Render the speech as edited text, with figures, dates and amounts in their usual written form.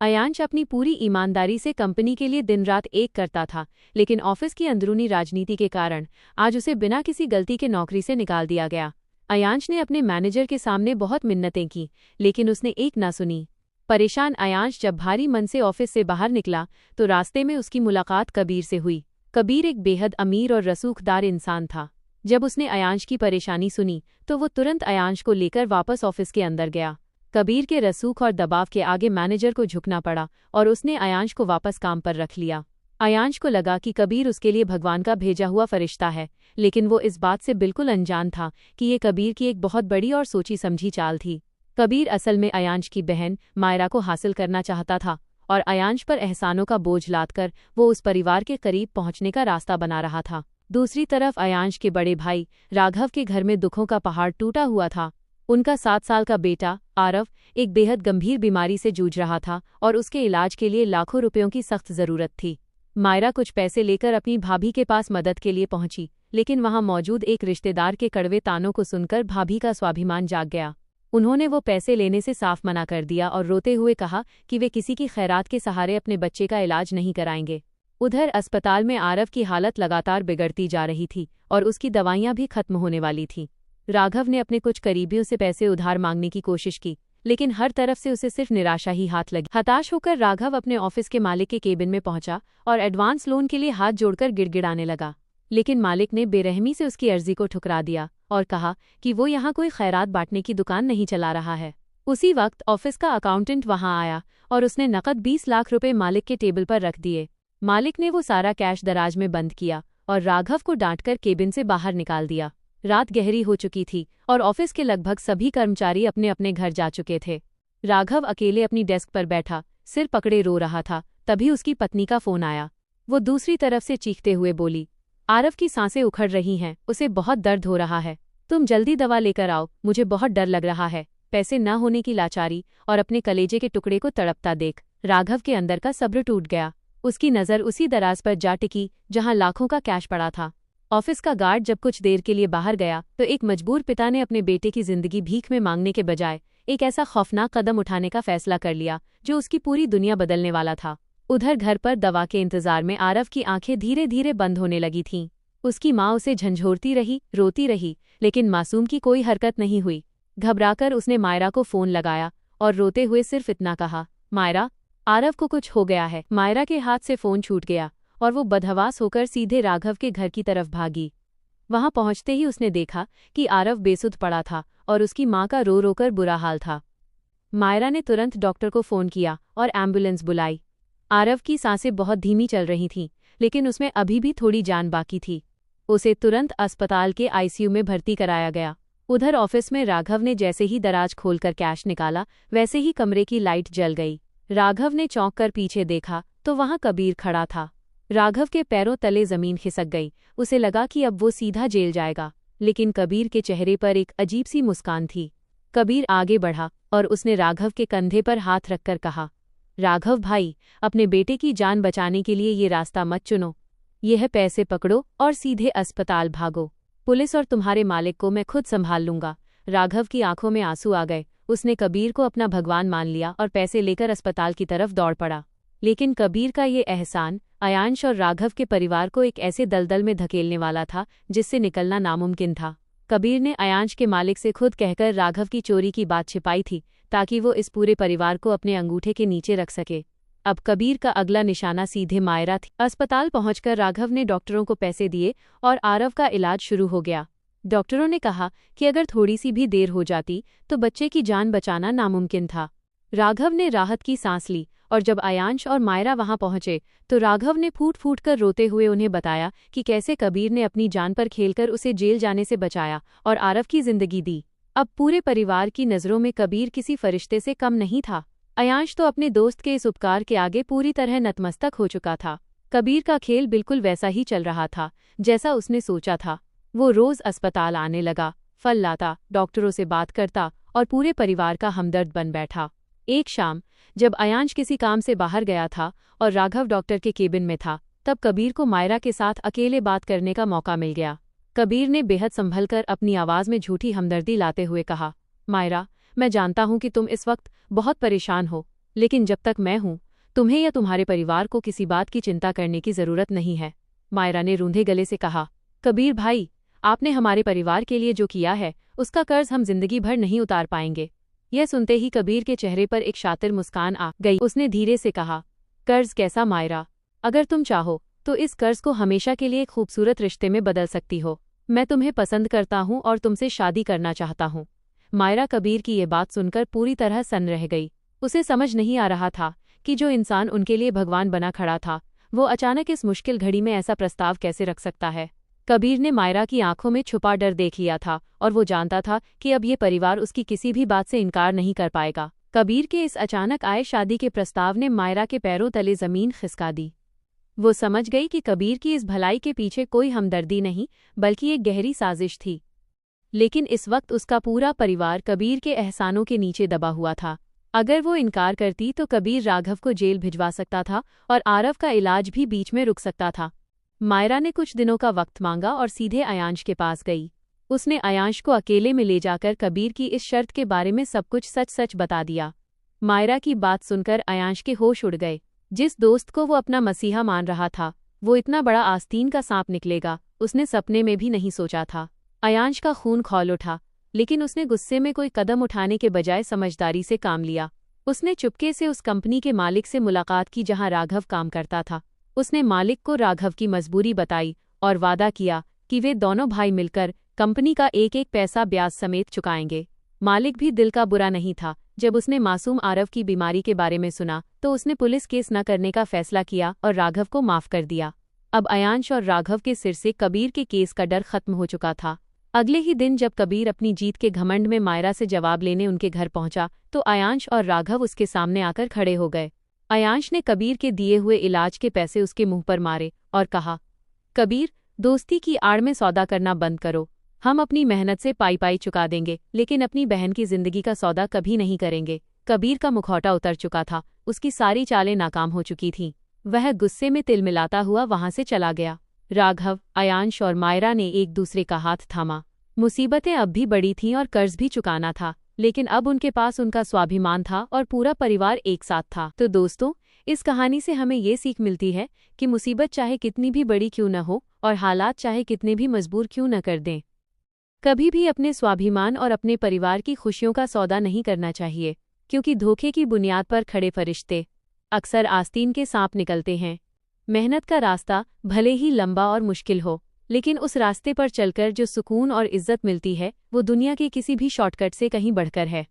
अयांश अपनी पूरी ईमानदारी से कंपनी के लिए दिन रात एक करता था, लेकिन ऑफिस की अंदरूनी राजनीति के कारण आज उसे बिना किसी गलती के नौकरी से निकाल दिया गया। अयांश ने अपने मैनेजर के सामने बहुत मिन्नतें की, लेकिन उसने एक ना सुनी। परेशान अयांश जब भारी मन से ऑफिस से बाहर निकला तो रास्ते में उसकी मुलाकात कबीर से हुई। कबीर एक बेहद अमीर और रसूखदार इंसान था। जब उसने अयांश की परेशानी सुनी तो वो तुरंत अयांश को लेकर वापस ऑफिस के अंदर गया। कबीर के रसूख और दबाव के आगे मैनेजर को झुकना पड़ा और उसने अयांश को वापस काम पर रख लिया। अयांश को लगा कि कबीर उसके लिए भगवान का भेजा हुआ फरिश्ता है, लेकिन वो इस बात से बिल्कुल अनजान था कि ये कबीर की एक बहुत बड़ी और सोची समझी चाल थी। कबीर असल में अयांश की बहन मायरा को हासिल करना चाहता था और अयांश पर एहसानों का बोझ लादकर वो उस परिवार के करीब पहुंचने का रास्ता बना रहा था। दूसरी तरफ अयांश के बड़े भाई राघव के घर में दुखों का पहाड़ टूटा हुआ था। उनका 7 साल का बेटा आरव एक बेहद गंभीर बीमारी से जूझ रहा था और उसके इलाज के लिए लाखों रुपयों की सख्त जरूरत थी। मायरा कुछ पैसे लेकर अपनी भाभी के पास मदद के लिए पहुंची, लेकिन वहां मौजूद एक रिश्तेदार के कड़वे तानों को सुनकर भाभी का स्वाभिमान जाग गया। उन्होंने वो पैसे लेने से साफ मना कर दिया और रोते हुए कहा कि वे किसी की खैरात के सहारे अपने बच्चे का इलाज नहीं कराएंगे। उधर अस्पताल में आरव की हालत लगातार बिगड़ती जा रही थी और उसकी दवाइयां भी खत्म होने वाली थीं। राघव ने अपने कुछ करीबियों से पैसे उधार मांगने की कोशिश की, लेकिन हर तरफ से उसे सिर्फ निराशा ही हाथ लगी। हताश होकर राघव अपने ऑफिस के मालिक के केबिन में पहुंचा और एडवांस लोन के लिए हाथ जोड़कर गिड़गिड़ाने लगा, लेकिन मालिक ने बेरहमी से उसकी अर्जी को ठुकरा दिया और कहा कि वो यहाँ कोई खैरात बांटने की दुकान नहीं चला रहा है। उसी वक्त ऑफिस का अकाउंटेंट वहां आया और उसने नकद 20 लाख रुपए मालिक के टेबल पर रख दिए। मालिक ने वो सारा कैश दराज में बंद किया और राघव को डांटकर केबिन से बाहर निकाल दिया। रात गहरी हो चुकी थी और ऑफिस के लगभग सभी कर्मचारी अपने अपने घर जा चुके थे। राघव अकेले अपनी डेस्क पर बैठा सिर पकड़े रो रहा था। तभी उसकी पत्नी का फोन आया। वो दूसरी तरफ से चीखते हुए बोली, आरव की सांसें उखड़ रही हैं, उसे बहुत दर्द हो रहा है, तुम जल्दी दवा लेकर आओ, मुझे बहुत डर लग रहा है। पैसे न होने की लाचारी और अपने कलेजे के टुकड़े को तड़पता देख राघव के अंदर का सब्र टूट गया। उसकी नज़र उसी दराज पर जा टिकी जहां लाखों का कैश पड़ा था। ऑफिस का गार्ड जब कुछ देर के लिए बाहर गया तो एक मजबूर पिता ने अपने बेटे की जिंदगी भीख में मांगने के बजाय एक ऐसा खौफनाक कदम उठाने का फैसला कर लिया जो उसकी पूरी दुनिया बदलने वाला था। उधर घर पर दवा के इंतजार में आरव की आंखें धीरे धीरे बंद होने लगी थीं। उसकी माँ उसे झंझोरती रही, रोती रही, लेकिन मासूम की कोई हरकत नहीं हुई। घबराकर उसने मायरा को फोन लगाया और रोते हुए सिर्फ इतना कहा, मायरा, आरव को कुछ हो गया है। मायरा के हाथ से फोन छूट गया और वो बदहवास होकर सीधे राघव के घर की तरफ भागी। वहां पहुंचते ही उसने देखा कि आरव बेसुध पड़ा था और उसकी माँ का रो रोकर बुरा हाल था। मायरा ने तुरंत डॉक्टर को फोन किया और एम्बुलेंस बुलाई। आरव की सांसें बहुत धीमी चल रही थीं, लेकिन उसमें अभी भी थोड़ी जान बाकी थी। उसे तुरंत अस्पताल के आईसीयू में भर्ती कराया गया। उधर ऑफिस में राघव ने जैसे ही दराज खोलकर कैश निकाला, वैसे ही कमरे की लाइट जल गई। राघव ने चौंक कर पीछे देखा तो वहां कबीर खड़ा था। राघव के पैरों तले जमीन खिसक गई। उसे लगा कि अब वो सीधा जेल जाएगा, लेकिन कबीर के चेहरे पर एक अजीब सी मुस्कान थी। कबीर आगे बढ़ा और उसने राघव के कंधे पर हाथ रखकर कहा, राघव भाई, अपने बेटे की जान बचाने के लिए ये रास्ता मत चुनो। यह पैसे पकड़ो और सीधे अस्पताल भागो। पुलिस और तुम्हारे मालिक को मैं खुद संभाल लूंगा। राघव की आंखों में आंसू आ गए। उसने कबीर को अपना भगवान मान लिया और पैसे लेकर अस्पताल की तरफ दौड़ पड़ा। लेकिन कबीर का ये एहसान अयांश और राघव के परिवार को एक ऐसे दलदल में धकेलने वाला था जिससे निकलना नामुमकिन था। कबीर ने अयांश के मालिक से खुद कहकर राघव की चोरी की बात छिपाई थी ताकि वो इस पूरे परिवार को अपने अंगूठे के नीचे रख सके। अब कबीर का अगला निशाना सीधे मायरा थी। अस्पताल पहुंचकर राघव ने डॉक्टरों को पैसे दिए और आरव का इलाज शुरू हो गया। डॉक्टरों ने कहा कि अगर थोड़ी सी भी देर हो जाती तो बच्चे की जान बचाना नामुमकिन था। राघव ने राहत की सांस ली और जब अयांश और मायरा वहां पहुंचे तो राघव ने फूट फूट कर रोते हुए उन्हें बताया कि कैसे कबीर ने अपनी जान पर खेलकर उसे जेल जाने से बचाया और आरव की जिंदगी दी। अब पूरे परिवार की नज़रों में कबीर किसी फरिश्ते से कम नहीं था। अयांश तो अपने दोस्त के इस उपकार के आगे पूरी तरह नतमस्तक हो चुका था। कबीर का खेल बिल्कुल वैसा ही चल रहा था जैसा उसने सोचा था। वो रोज अस्पताल आने लगा, फल लाता, डॉक्टरों से बात करता और पूरे परिवार का हमदर्द बन बैठा। एक शाम जब अयांश किसी काम से बाहर गया था और राघव डॉक्टर के केबिन में था, तब कबीर को मायरा के साथ अकेले बात करने का मौका मिल गया। कबीर ने बेहद संभलकर अपनी आवाज़ में झूठी हमदर्दी लाते हुए कहा, मायरा, मैं जानता हूं कि तुम इस वक्त बहुत परेशान हो, लेकिन जब तक मैं हूं, तुम्हें या तुम्हारे परिवार को किसी बात की चिंता करने की जरूरत नहीं है। मायरा ने रूंधे गले से कहा, कबीर भाई, आपने हमारे परिवार के लिए जो किया है उसका कर्ज हम जिंदगी भर नहीं उतार पाएंगे। यह सुनते ही कबीर के चेहरे पर एक शातिर मुस्कान आ गई। उसने धीरे से कहा, कर्ज कैसा मायरा? अगर तुम चाहो तो इस कर्ज को हमेशा के लिए एक खूबसूरत रिश्ते में बदल सकती हो। मैं तुम्हें पसंद करता हूँ और तुमसे शादी करना चाहता हूँ। मायरा कबीर की ये बात सुनकर पूरी तरह सन्न रह गई। उसे समझ नहीं आ रहा था कि जो इंसान उनके लिए भगवान बना खड़ा था, वो अचानक इस मुश्किल घड़ी में ऐसा प्रस्ताव कैसे रख सकता है। कबीर ने मायरा की आंखों में छुपा डर देख लिया था और वो जानता था कि अब ये परिवार उसकी किसी भी बात से इनकार नहीं कर पाएगा। कबीर के इस अचानक आए शादी के प्रस्ताव ने मायरा के पैरों तले जमीन खिसका दी। वो समझ गई कि कबीर की इस भलाई के पीछे कोई हमदर्दी नहीं, बल्कि एक गहरी साजिश थी। लेकिन इस वक्त उसका पूरा परिवार कबीर के एहसानों के नीचे दबा हुआ था। अगर वो इनकार करती तो कबीर राघव को जेल भिजवा सकता था और आरव का इलाज भी बीच में रुक सकता था। मायरा ने कुछ दिनों का वक्त मांगा और सीधे अयांश के पास गई। उसने अयांश को अकेले में ले जाकर कबीर की इस शर्त के बारे में सब कुछ सच सच बता दिया। मायरा की बात सुनकर अयांश के होश उड़ गए। जिस दोस्त को वो अपना मसीहा मान रहा था, वो इतना बड़ा आस्तीन का सांप निकलेगा, उसने सपने में भी नहीं सोचा था। अयांश का खून खौल उठा, लेकिन उसने गुस्से में कोई कदम उठाने के बजाय समझदारी से काम लिया। उसने चुपके से उस कंपनी के मालिक से मुलाकात की जहां राघव काम करता था। उसने मालिक को राघव की मजबूरी बताई और वादा किया कि वे दोनों भाई मिलकर कंपनी का एक एक पैसा ब्याज समेत चुकाएंगे। मालिक भी दिल का बुरा नहीं था। जब उसने मासूम आरव की बीमारी के बारे में सुना तो उसने पुलिस केस न करने का फैसला किया और राघव को माफ कर दिया। अब अयांश और राघव के सिर से कबीर के केस का डर खत्म हो चुका था। अगले ही दिन जब कबीर अपनी जीत के घमंड में मायरा से जवाब लेने उनके घर पहुंचा तो अयांश और राघव उसके सामने आकर खड़े हो गए। अयांश ने कबीर के दिए हुए इलाज के पैसे उसके मुंह पर मारे और कहा, कबीर, दोस्ती की आड़ में सौदा करना बंद करो। हम अपनी मेहनत से पाई पाई चुका देंगे, लेकिन अपनी बहन की जिंदगी का सौदा कभी नहीं करेंगे। कबीर का मुखौटा उतर चुका था, उसकी सारी चालें नाकाम हो चुकी थीं। वह गुस्से में तिलमिलाता हुआ वहां से चला गया। राघव, अयांश और मायरा ने एक दूसरे का हाथ थामा। मुसीबतें अब भी बड़ी थीं और कर्ज भी चुकाना था, लेकिन अब उनके पास उनका स्वाभिमान था और पूरा परिवार एक साथ था। तो दोस्तों, इस कहानी से हमें ये सीख मिलती है कि मुसीबत चाहे कितनी भी बड़ी क्यों न हो और हालात चाहे कितने भी मजबूर क्यों न कर दें, कभी भी अपने स्वाभिमान और अपने परिवार की खुशियों का सौदा नहीं करना चाहिए, क्योंकि धोखे की बुनियाद पर खड़े फरिश्ते अक्सर आस्तीन के सांप निकलते हैं। मेहनत का रास्ता भले ही लंबा और मुश्किल हो, लेकिन उस रास्ते पर चलकर जो सुकून और इज्जत मिलती है वो दुनिया के किसी भी शॉर्टकट से कहीं बढ़कर है।